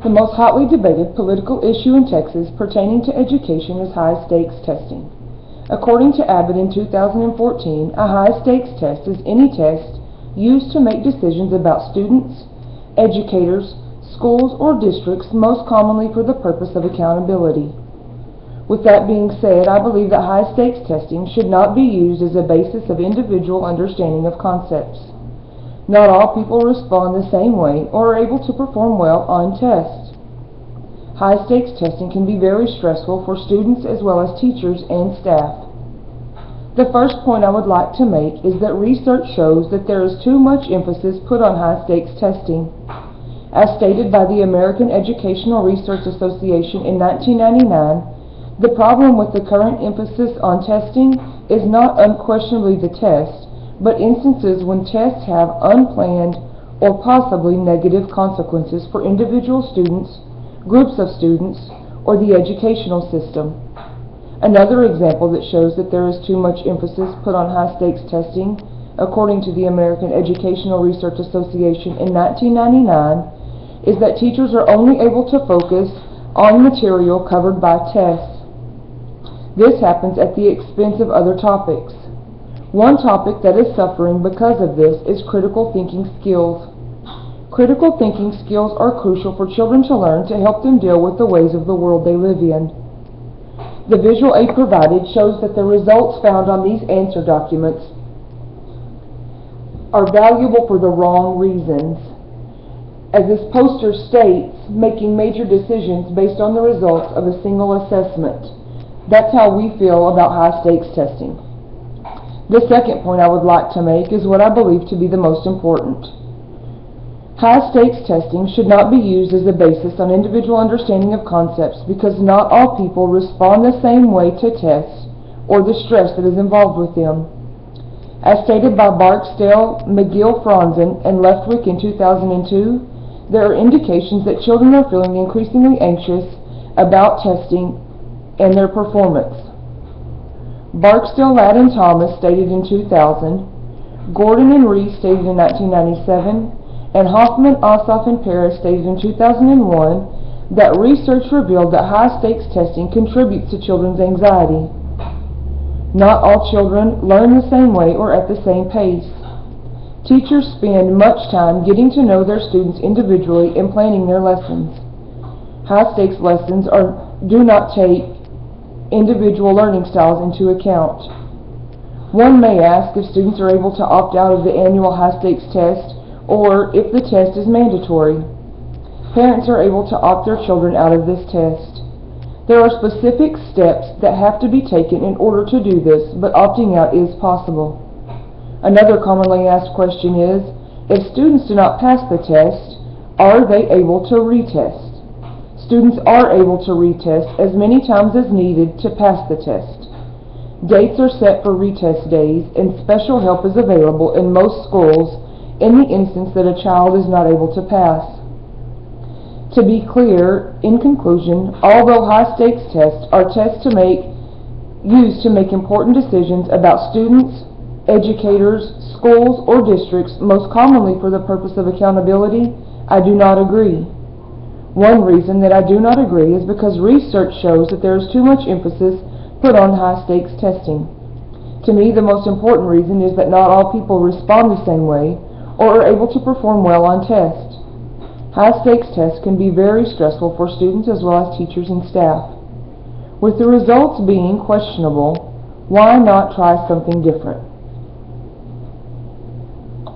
The most hotly debated political issue in Texas pertaining to education is high-stakes testing. According to Abbott in 2014, a high-stakes test is any test used to make decisions about students, educators, schools, or districts, most commonly for the purpose of accountability. With that being said, I believe that high-stakes testing should not be used as a basis of individual understanding of concepts. Not all people respond the same way or are able to perform well on tests. High-stakes testing can be very stressful for students as well as teachers and staff. The first point I would like to make is that research shows that there is too much emphasis put on high-stakes testing. As stated by the American Educational Research Association in 1999, the problem with the current emphasis on testing is not unquestionably the test, but instances when tests have unplanned or possibly negative consequences for individual students, groups of students, or the educational system. Another example that shows that there is too much emphasis put on high-stakes testing, according to the American Educational Research Association in 1999, is that teachers are only able to focus on material covered by tests. This happens at the expense of other topics. One topic that is suffering because of this is critical thinking skills. Critical thinking skills are crucial for children to learn to help them deal with the ways of the world they live in. The visual aid provided shows that the results found on these answer documents are valuable for the wrong reasons. As this poster states, making major decisions based on the results of a single assessment. That's how we feel about high-stakes testing. The second point I would like to make is what I believe to be the most important. High-stakes testing should not be used as a basis on individual understanding of concepts because not all people respond the same way to tests or the stress that is involved with them. As stated by Barksdale, McGill-Franzen, and Leftwick in 2002, there are indications that children are feeling increasingly anxious about testing and their performance. Barksdale, Ladd, and Thomas stated in 2000, Gordon and Reese stated in 1997, and Hoffman, Ossoff, and Paris stated in 2001 that research revealed that high-stakes testing contributes to children's anxiety. Not all children learn the same way or at the same pace. Teachers spend much time getting to know their students individually and planning their lessons. High-stakes lessons do not take individual learning styles into account. One may ask if students are able to opt out of the annual high-stakes test or if the test is mandatory. Parents are able to opt their children out of this test. There are specific steps that have to be taken in order to do this, but opting out is possible. Another commonly asked question is, if students do not pass the test, are they able to retest? Students are able to retest as many times as needed to pass the test. Dates are set for retest days, and special help is available in most schools in the instance that a child is not able to pass. To be clear, in conclusion, although high-stakes tests are tests used to make important decisions about students, educators, schools, or districts, most commonly for the purpose of accountability, I do not agree. One reason that I do not agree is because research shows that there is too much emphasis put on high-stakes testing. To me, the most important reason is that not all people respond the same way or are able to perform well on tests. High-stakes tests can be very stressful for students as well as teachers and staff. With the results being questionable, why not try something different?